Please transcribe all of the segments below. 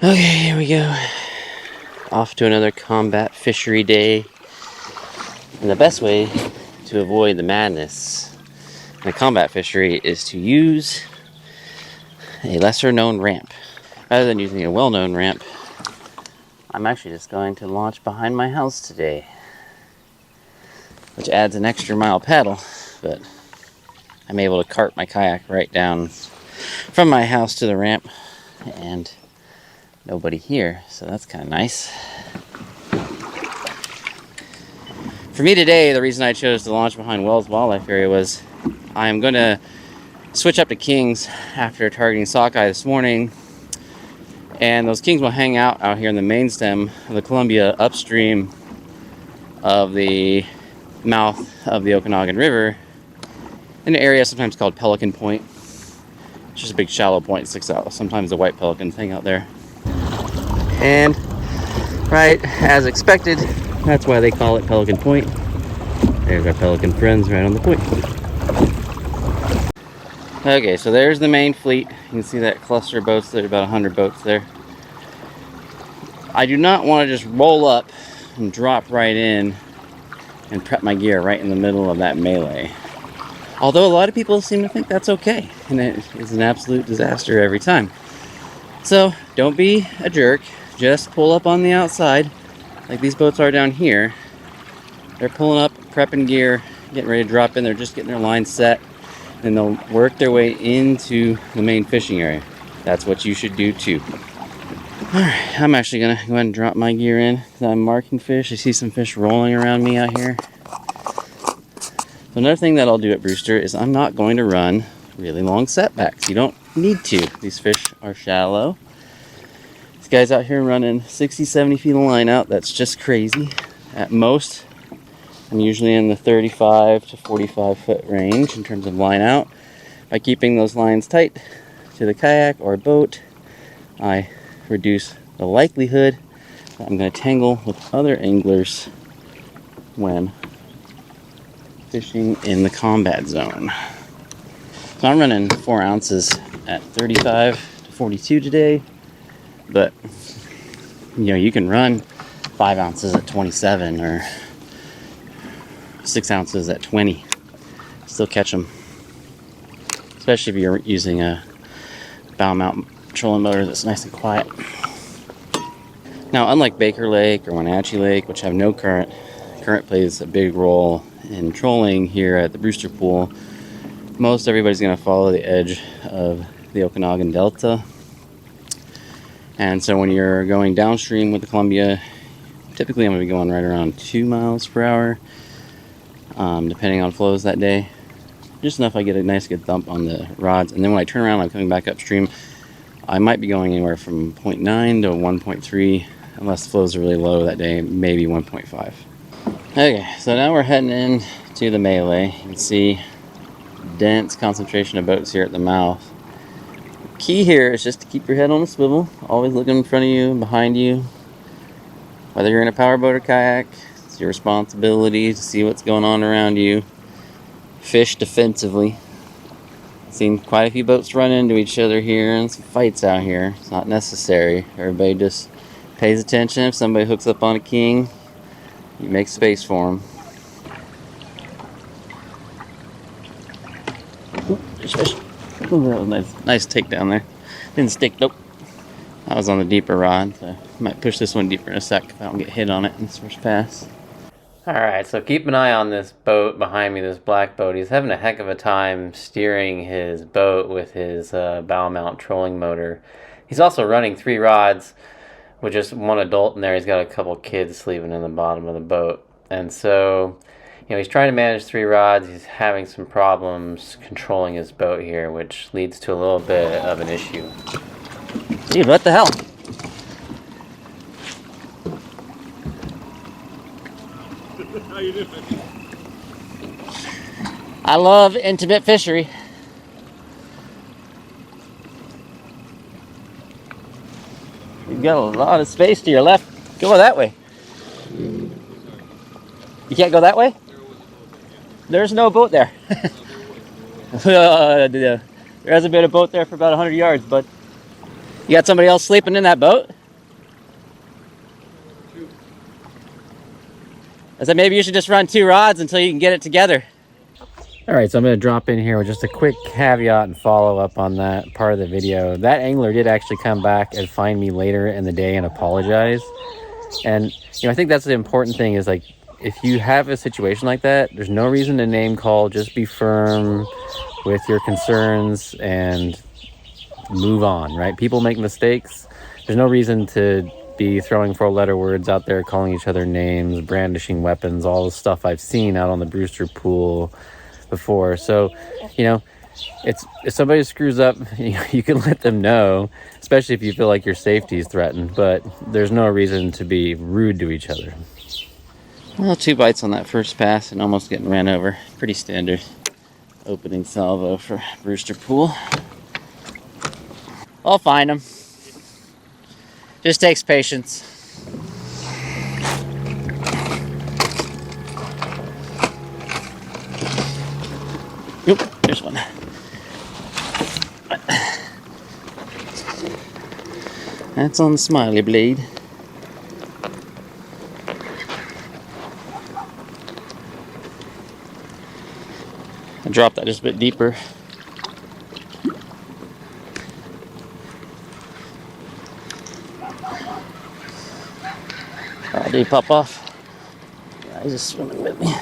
Okay, here we go. Off to another combat fishery day. And the best way to avoid the madness in a combat fishery is to use a lesser known ramp. Rather than using a well-known ramp, I'm actually just going to launch behind my house today, which adds an extra mile paddle, but I'm able to cart my kayak right down from my house to the ramp and nobody here, so that's kind of nice. For me today, the reason I chose to launch behind Wells Wildlife Area was I'm going to switch up to kings after targeting sockeye this morning, and those kings will hang out here in the main stem of the Columbia upstream of the mouth of the Okanagan River in an area sometimes called Pelican Point. It's just a big shallow point that sticks out. Sometimes the white pelicans hang out there. And right as expected, that's why they call it Pelican Point. There's our pelican friends right on the point. Okay, so there's the main fleet. You can see that cluster of boats. There's about 100 boats there. I do not want to just roll up and drop right in and prep my gear right in the middle of that melee. Although a lot of people seem to think that's okay, and it is an absolute disaster every time. So don't be a jerk. Just pull up on the outside, like these boats are down here. They're pulling up, prepping gear, getting ready to drop in. They're just getting their line set, and they'll work their way into the main fishing area. That's what you should do too. Alright, I'm actually going to go ahead and drop my gear in because I'm marking fish. I see some fish rolling around me out here. So another thing that I'll do at Brewster is I'm not going to run really long setbacks. You don't need to. These fish are shallow. These guys out here running 60, 70 feet of line out. That's just crazy. At most, I'm usually in the 35 to 45 foot range in terms of line out. By keeping those lines tight to the kayak or boat, I reduce the likelihood that I'm going to tangle with other anglers when fishing in the combat zone. So I'm running 4 ounces at 35 to 42 today, but you can run 5 ounces at 27 or 6 ounces at 20. Still catch them, especially if you're using a bow mount trolling motor that's nice and quiet. Now, unlike Baker Lake or Wenatchee Lake, which have no current plays a big role in trolling here at the Brewster Pool. Most everybody's going to follow the edge of the Okanagan Delta. And so when you're going downstream with the Columbia, typically I'm going to be going right around 2 miles per hour, depending on flows that day. Just enough I get a nice good thump on the rods. And then when I turn around, I'm coming back upstream, I might be going anywhere from 0.9 to 1.3, unless the flows are really low that day, maybe 1.5. Okay, so now we're heading in to the melee. You can see dense concentration of boats here at the mouth. The key here is just to keep your head on a swivel, always looking in front of you and behind you. Whether you're in a powerboat or kayak, it's your responsibility to see what's going on around you. Fish defensively. I've seen quite a few boats run into each other here and some fights out here. It's not necessary. Everybody just pays attention. If somebody hooks up on a king, you make space for them. Ooh, there's fish. Ooh, that was nice takedown there. Didn't stick, nope. I was on the deeper rod, so I might push this one deeper in a sec if I don't get hit on it in this first pass. Alright, so keep an eye on this boat behind me, this black boat. He's having a heck of a time steering his boat with his bow mount trolling motor. He's also running 3 rods with just one adult in there. He's got a couple kids sleeping in the bottom of the boat. And so, he's trying to manage 3 rods. He's having some problems controlling his boat here, which leads to a little bit of an issue. Dude, what the hell? How you doing? I love intimate fishery. You've got a lot of space to your left. Go that way. You can't go that way? There's no boat there. There hasn't been a boat there for about 100 yards, but you got somebody else sleeping in that boat? I said maybe you should just run 2 rods until you can get it together. All right, so I'm gonna drop in here with just a quick caveat and follow up on that part of the video. That angler did actually come back and find me later in the day and apologize. And, I think that's the important thing is, like, if you have a situation like that, there's no reason to name call. Just be firm with your concerns and move on, right? People make mistakes. There's no reason to be throwing 4-letter words out there, calling each other names, brandishing weapons, all the stuff I've seen out on the Brewster pool before. So, if somebody screws up, you can let them know, especially if you feel like your safety is threatened, but there's no reason to be rude to each other. Well, 2 bites on that first pass and almost getting ran over. Pretty standard opening salvo for Brewster pool. I'll find them. Just takes patience. Oop, there's one. That's on the smiley blade. I dropped that just a bit deeper. Oh, did he pop off? Yeah, he's just swimming with me.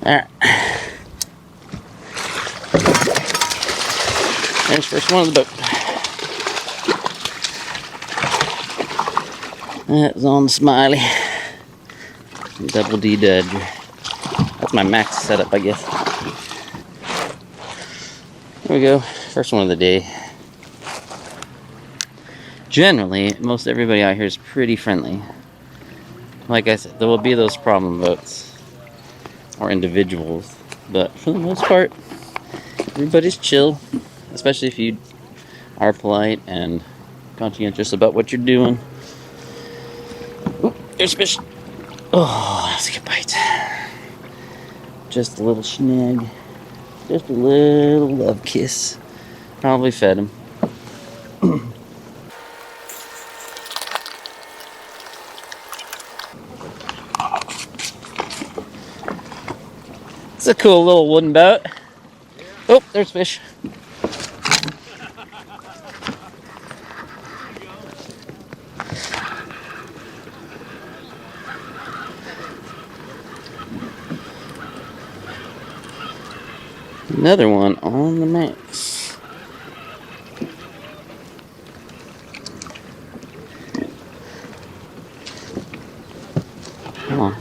Alright. There's first one of the boat. That's on the smiley. Double D Dodger. That's my max setup, I guess. There we go. First one of the day. Generally, most everybody out here is pretty friendly. Like I said, there will be those problem boats or individuals, but for the most part, everybody's chill, especially if you are polite and conscientious about what you're doing. Oop, there's a fish. Oh, that's a good bite. Just a little snag. Just a little love kiss. Probably fed him. It's a cool little wooden boat. Oh, there's fish. Another one on the max. Come on.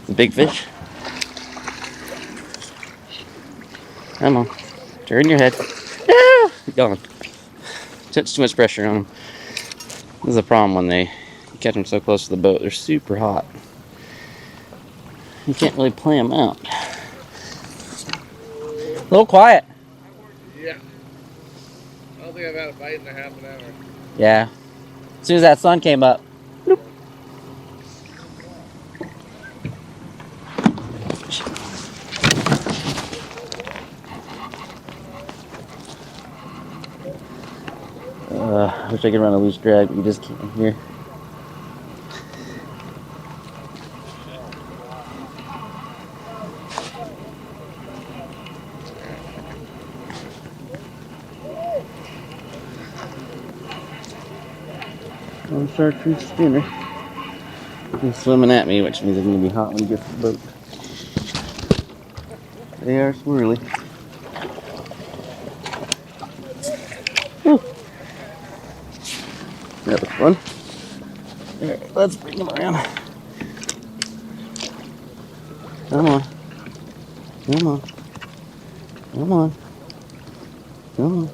The big fish. Come on. Turn your head. No! Gone. Puts too much pressure on them. This is a problem when they catch them so close to the boat. They're super hot. You can't really play them out. A little quiet. Yeah. I don't think I've had a bite in a half an hour. Yeah. As soon as that sun came up. Bloop. I wish I could run a loose drag, but you just can't here. On chartreuse spinner. He's swimming at me, which means it's going to be hot when he gets to the boat. They are swirly. Whew. That was fun. Alright, let's bring him around. Come on. Come on. Come on. Come on.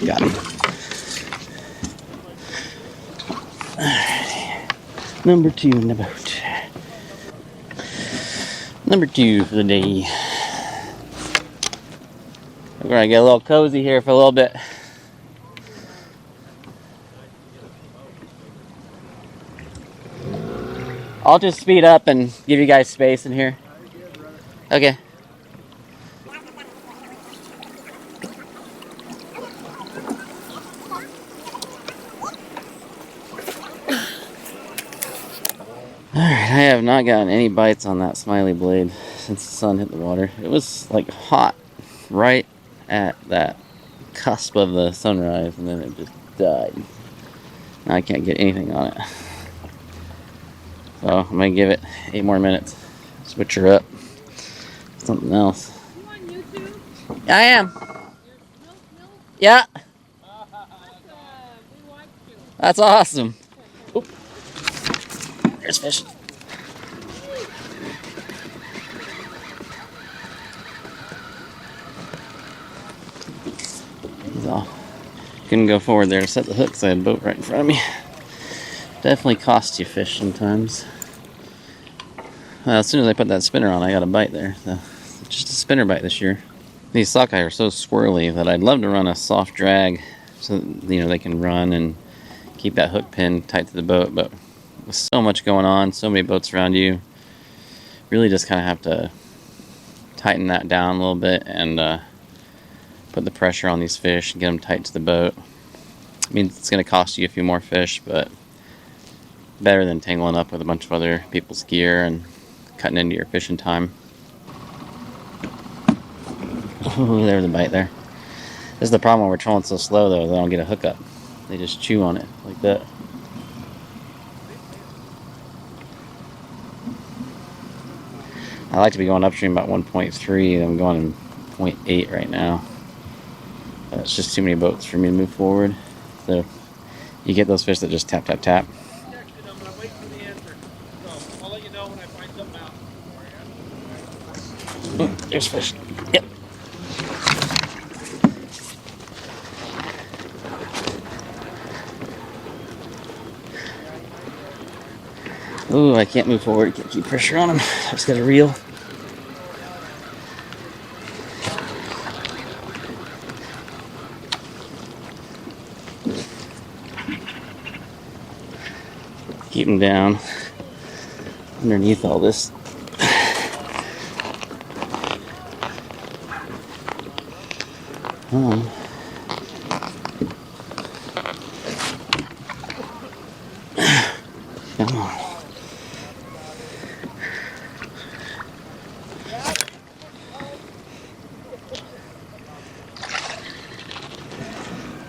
Got him. Alrighty. Number 2 in the boat. Number 2 for the day. We're gonna get a little cozy here for a little bit. I'll just speed up and give you guys space in here. Okay. Alright, I have not gotten any bites on that smiley blade since the sun hit the water. It was like hot right at that cusp of the sunrise, and then it just died. Now I can't get anything on it. So I'm gonna give it 8 more minutes. Switch her up. Something else. You on YouTube? I am. Milk? Yeah. We watched you. That's awesome. Oop. There's fish. He's off. Couldn't go forward there to set the hook, so I had a boat right in front of me. Definitely costs you fish sometimes. As soon as I put that spinner on, I got a bite there. So just a spinner bite this year. These sockeye are so squirrely that I'd love to run a soft drag so that, they can run and keep that hook pin tight to the boat. But with so much going on, so many boats around you, really just kind of have to tighten that down a little bit and put the pressure on these fish and get them tight to the boat. I mean, it's going to cost you a few more fish, but better than tangling up with a bunch of other people's gear and cutting into your fishing time. Ooh, there was a bite there. This is the problem when we're trolling so slow, though. They don't get a hookup. They just chew on it like that. I like to be going upstream about 1.3. I'm going in 0.8 right now. It's just too many boats for me to move forward. So you get those fish that just tap, tap, tap. I'm gonna wait for the answer. So I'll let you know when I find something out. There's fish. Yep. Ooh, I can't move forward. Can't keep pressure on him. I just got a reel. Keep him down underneath all this. Come on. Come on.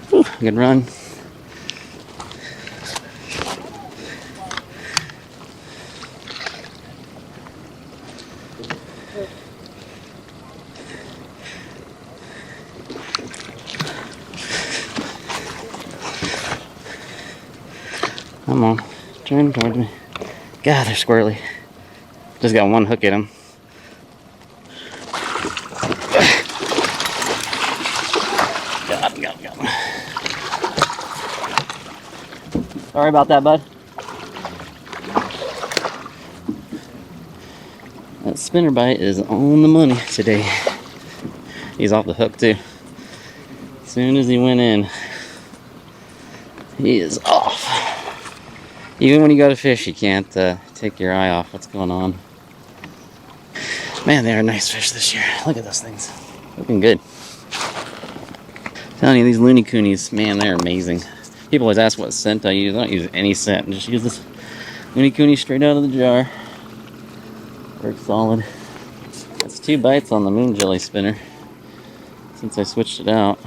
Whew, good run. Come on, turn towards me. God, they're squirrely. Just got one hook in them. Got him. Sorry about that, bud. That spinnerbait is on the money today. He's off the hook too. As soon as he went in, he is off. Even when you go to fish, you can't take your eye off what's going on. Man, they are nice fish this year. Look at those things. Looking good. I'm telling you, these looney coonies, man, they're amazing. People always ask what scent I use. I don't use any scent. Just use this looney cooney straight out of the jar. Works solid. That's 2 bites on the moon jelly spinner since I switched it out.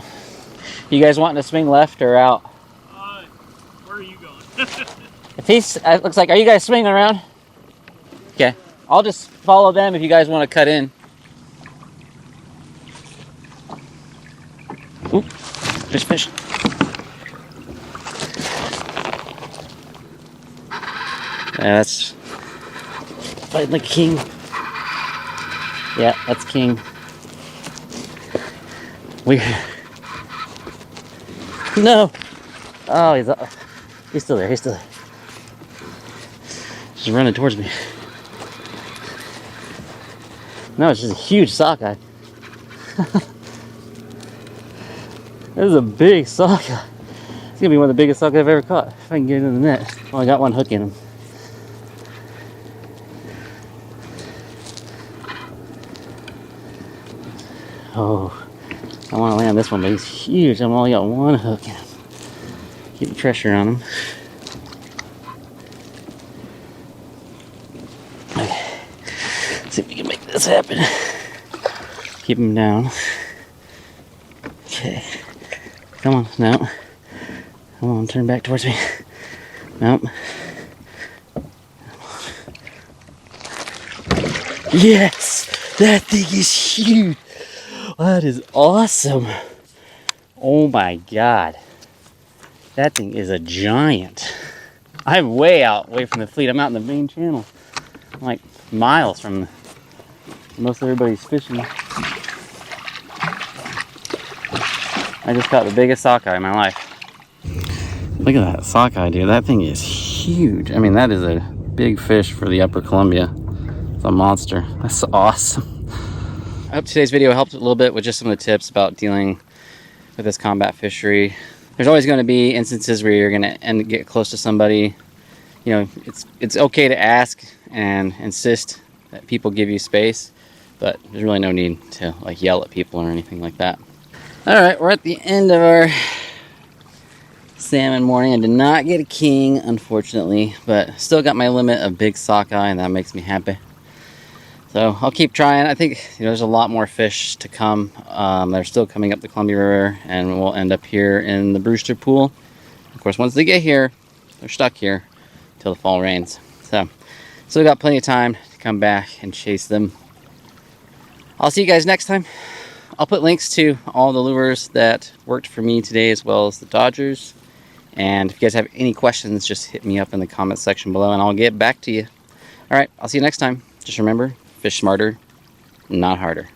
You guys wanting to swing left or out? Where are you going? If he's, it looks like, are you guys swinging around? Okay, I'll just follow them if you guys want to cut in. Oop, fish. Yeah, that's fighting like a king. Yeah, that's king. No. Oh, he's still there. Just running towards me. No, it's just a huge sockeye. This is a big sockeye. It's gonna be one of the biggest sockeye I've ever caught. If I can get it in the net. Well, I got one hook in him. Oh, I want to land this one, but he's huge. I've only got one hook. Keep the pressure on him. Okay. Let's see if we can make this happen. Keep him down. Okay. Come on, no. Come on, turn back towards me. Nope. Yes! That thing is huge! That is awesome! Oh my god. That thing is a giant. I'm way out, away from the fleet. I'm out in the main channel. I'm like miles from most everybody's fishing. I just caught the biggest sockeye in my life. Look at that sockeye, dude. That thing is huge. I mean, that is a big fish for the Upper Columbia. It's a monster. That's awesome. I hope today's video helped a little bit with just some of the tips about dealing with this combat fishery. There's always going to be instances where you're going to get close to somebody. You know, it's okay to ask and insist that people give you space, but there's really no need to like yell at people or anything like that. All right, we're at the end of our salmon morning. I did not get a king, unfortunately, but still got my limit of big sockeye, and that makes me happy. So I'll keep trying. I think there's a lot more fish to come. They're still coming up the Columbia River, and we'll end up here in the Brewster pool. Of course, once they get here, they're stuck here till the fall rains. So still got plenty of time to come back and chase them. I'll see you guys next time. I'll put links to all the lures that worked for me today, as well as the Dodgers. And if you guys have any questions, just hit me up in the comment section below and I'll get back to you. All right, I'll see you next time. Just remember, fish smarter, not harder.